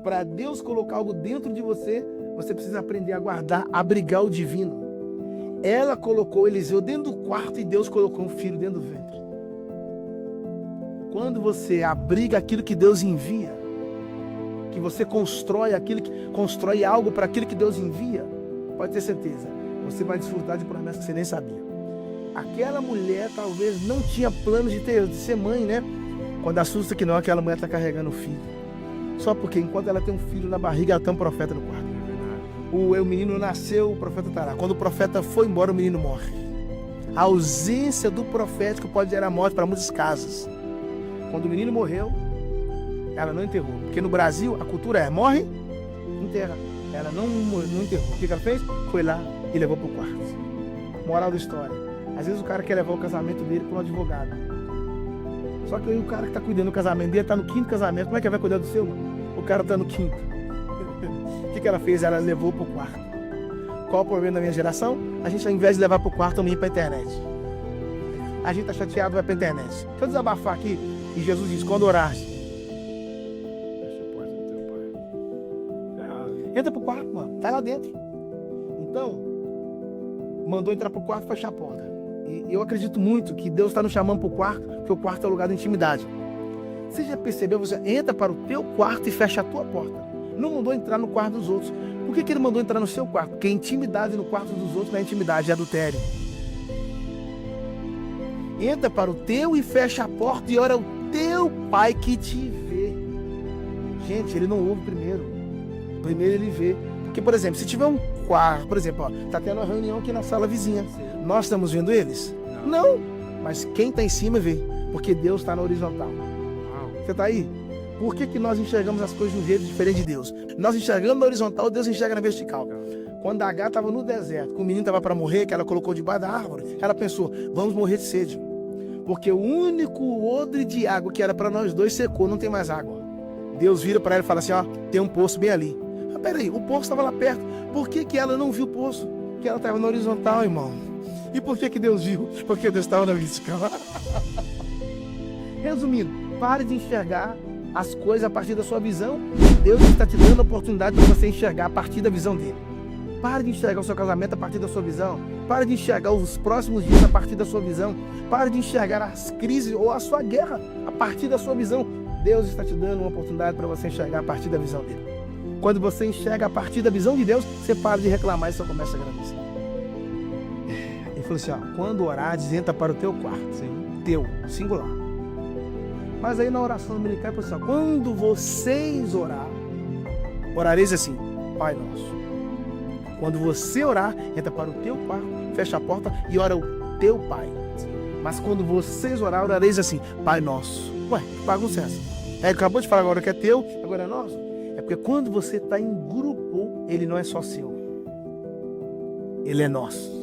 Para Deus colocar algo dentro de você, você precisa aprender a guardar, abrigar o divino. Ela colocou Eliseu dentro do quarto e Deus colocou um filho dentro do ventre. Quando você abriga aquilo que Deus envia, que você constrói algo para aquilo que Deus envia, pode ter certeza, você vai desfrutar de promessas que você nem sabia. Aquela mulher talvez não tinha planos de ser mãe, né? Quando assusta que não, aquela mulher está carregando o filho. Só porque enquanto ela tem um filho na barriga, ela tem um profeta no quarto. O menino nasceu, o profeta está lá. Quando o profeta foi embora, o menino morre. A ausência do profético pode gerar morte para muitas casas. Quando o menino morreu, ela não enterrou. Porque no Brasil, a cultura é morre, enterra. Ela não enterrou. O que ela fez? Foi lá e levou para o quarto. Moral da história. Às vezes o cara quer levar o casamento dele para um advogado. Só que aí o cara que está cuidando do casamento dele está no 5º casamento. Como é que vai cuidar do seu? O cara está no 5º. O que ela fez? Ela levou para o quarto. Qual o problema da minha geração? A gente, ao invés de levar para o quarto, vamos ir para a internet. A gente está chateado, vai para a internet. Deixa eu desabafar aqui. E Jesus diz, quando orares, fecha a porta do teu pai. Entra para o quarto, mano. Está lá dentro. Então, mandou entrar para o quarto e fechar a porta. E eu acredito muito que Deus está nos chamando para o quarto, porque o quarto é o lugar da intimidade. Você já percebeu? Você entra para o teu quarto e fecha a tua porta. Não mandou entrar no quarto dos outros. Por que ele mandou entrar no seu quarto? Porque intimidade no quarto dos outros não é intimidade, é adultério. Entra para o teu e fecha a porta e ora o teu pai que te vê. Gente, ele não ouve primeiro. Primeiro ele vê. Porque, por exemplo, se tiver um quarto, por exemplo, está tendo uma reunião aqui na sala vizinha. Nós estamos vendo eles? Não. Mas quem está em cima vê. Porque Deus está na horizontal. Você está aí? Por que nós enxergamos as coisas de um jeito diferente de Deus? Nós enxergamos na horizontal, Deus enxerga na vertical. Quando a H estava no deserto, que o menino estava para morrer, que ela colocou debaixo da árvore, ela pensou, vamos morrer de sede. Porque o único odre de água que era para nós dois secou, não tem mais água. Deus vira para ela e fala assim, ó, tem um poço bem ali. Ah, peraí, o poço estava lá perto. Por que ela não viu o poço? Porque ela estava na horizontal, irmão. E por que Deus viu? Porque Deus estava na vertical. Resumindo, pare de enxergar as coisas a partir da sua visão. Deus está te dando a oportunidade para você enxergar a partir da visão dele. Pare de enxergar o seu casamento a partir da sua visão. Pare de enxergar os próximos dias a partir da sua visão. Pare de enxergar as crises ou a sua guerra a partir da sua visão. Deus está te dando uma oportunidade para você enxergar a partir da visão dele. Quando você enxerga a partir da visão de Deus, você para de reclamar e só começa a agradecer. Ele falou assim, ó, quando orares, entra para o teu quarto. Sim. Teu, singular. Mas aí na oração dominical, ele falou assim, ó, quando vocês orareis assim, Pai Nosso. Quando você orar, entra para o teu quarto, fecha a porta e ora o teu Pai. Mas quando vocês orareis assim, Pai Nosso. Ué, que bagunça é essa? Ele acabou de falar agora que é teu, agora é nosso. É porque quando você está em grupo, ele não é só seu. Ele é nosso.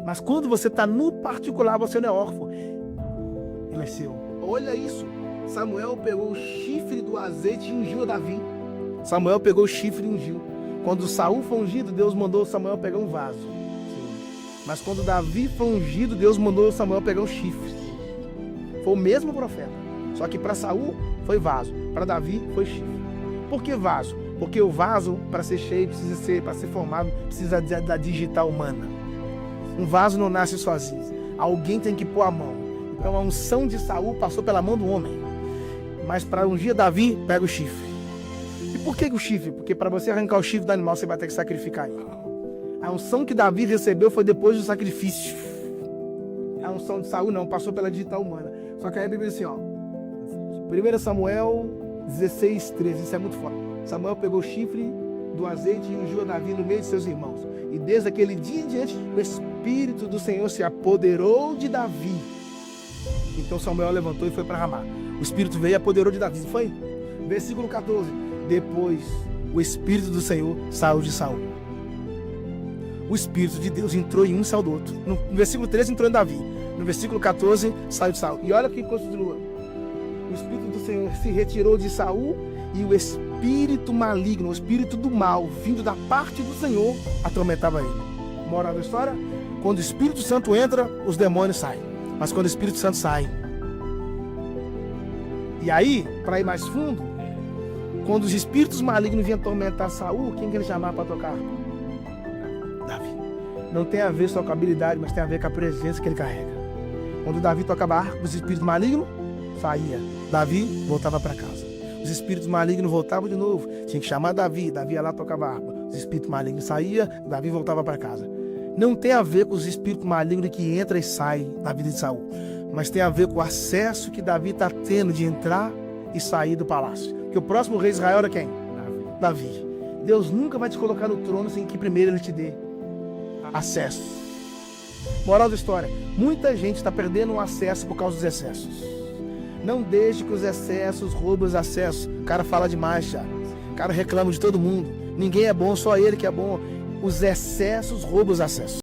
Mas quando você está no particular, você não é órfão. Ele é seu. Olha isso. Samuel pegou o chifre do azeite e ungiu a Davi. Samuel pegou o chifre e ungiu. Quando Saul foi ungido, Deus mandou Samuel pegar um vaso. Sim. Mas quando Davi foi ungido, Deus mandou Samuel pegar um chifre. Foi o mesmo profeta. Só que para Saul foi vaso. Para Davi foi chifre. Por que vaso? Porque o vaso, para ser cheio, para ser formado, precisa da digital humana. Um vaso não nasce sozinho. Alguém tem que pôr a mão. Então a unção de Saul passou pela mão do homem. Mas para ungir Davi, pega o chifre. E por que o chifre? Porque para você arrancar o chifre do animal, você vai ter que sacrificar ele. A unção que Davi recebeu foi depois do sacrifício. A unção de Saul não, passou pela digital humana. Só que aí a Bíblia diz assim, ó. 1 Samuel 16:13, isso é muito forte. Samuel pegou o chifre do azeite e ungiu a Davi no meio de seus irmãos. E desde aquele dia em diante, o Espírito do Senhor se apoderou de Davi. Então Samuel levantou e foi para Ramá. O Espírito veio e apoderou de Davi. Foi? Versículo 14. Depois, o Espírito do Senhor saiu de Saul. O Espírito de Deus entrou em um e saiu do outro. No versículo 13 entrou em Davi. No versículo 14 saiu de Saul. E olha que continua. O Espírito do Senhor se retirou de Saul e o espírito maligno, o espírito do mal, vindo da parte do Senhor, atormentava ele. Moral da história? Quando o Espírito Santo entra, os demônios saem. Mas quando o Espírito Santo sai. E aí, para ir mais fundo, Quando os espíritos malignos vinham atormentar Saul, quem que ele chamava para tocar? Davi. Não tem a ver só com a habilidade, mas tem a ver com a presença que ele carrega. Quando Davi tocava harpa, os espíritos malignos saía. Davi voltava para casa. Os espíritos malignos voltavam de novo. Tinha que chamar Davi. Davi ia lá, tocava harpa. Os espíritos malignos saía, Davi voltava para casa. Não tem a ver com os espíritos malignos que entram e saem da vida de Saul, mas tem a ver com o acesso que Davi está tendo de entrar e sair do palácio. Porque o próximo rei de Israel era quem? Davi. Deus nunca vai te colocar no trono sem que primeiro ele te dê acesso. Moral da história: muita gente está perdendo o acesso por causa dos excessos. Não deixe que os excessos roubem os acessos. O cara fala demais, já. O cara reclama de todo mundo. Ninguém é bom, só ele que é bom. Os excessos roubam os acessos.